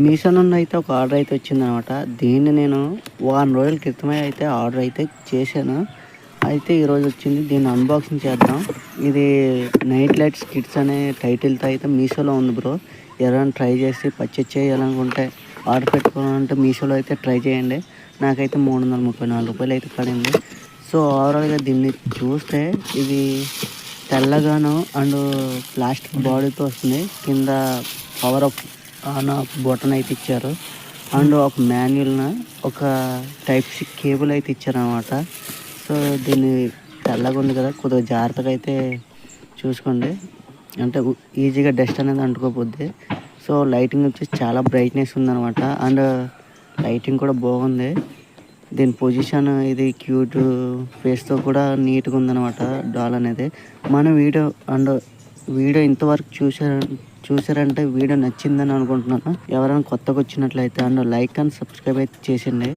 మీషో నుండి అయితే ఒక ఆర్డర్ అయితే వచ్చిందనమాట. దీన్ని నేను వారం రోజుల క్రితమే అయితే ఆర్డర్ అయితే చేశాను. అయితే ఈరోజు వచ్చింది. దీన్ని అన్బాక్సింగ్ చేద్దాం. ఇది నైట్ లైట్స్ కిడ్స్ అనే టైటిల్తో అయితే మీషోలో ఉంది బ్రో. ఎవరైనా ట్రై చేసి పర్చేజ్ చేయాలనుకుంటే ఆర్డర్ పెట్టుకోవాలంటే మీషోలో అయితే ట్రై చేయండి. నాకైతే రూ. 334 అయితే పడింది. సో ఓవరాల్గా దీన్ని చూస్తే ఇది తెల్లగాను అండ్ ప్లాస్టిక్ బాడీతో వస్తుంది. కింద పవర్ ఆన్ ఆఫ్ బటన్ అయితే ఇచ్చారు. అండ్ ఒక మాన్యువల్న ఒక టైప్ సి కేబుల్ అయితే ఇచ్చారనమాట. సో దీన్ని తెల్లగా ఉంది కదా, కొద్దిగా జాగ్రత్తగా అయితే చూసుకోండి. అంటే ఈజీగా డస్ట్ అనేది అంటుకోపోద్ది. సో లైటింగ్ వచ్చేసి చాలా బ్రైట్నెస్ ఉందనమాట. అండ్ లైటింగ్ కూడా బాగుంది. దీని పొజిషన్ ఇది క్యూట్ ఫేస్తో కూడా నీట్గా ఉందనమాట డాల్ అనేది. మన వీడియో ఇంతవరకు చూసారంటే వీడియో నచ్చిందని అనుకుంటున్నాను. ఎవరైనా కొత్తగా వచ్చినట్లయితే అండ్ లైక్ అండ్ సబ్స్క్రైబ్ అయితే చేసిండి.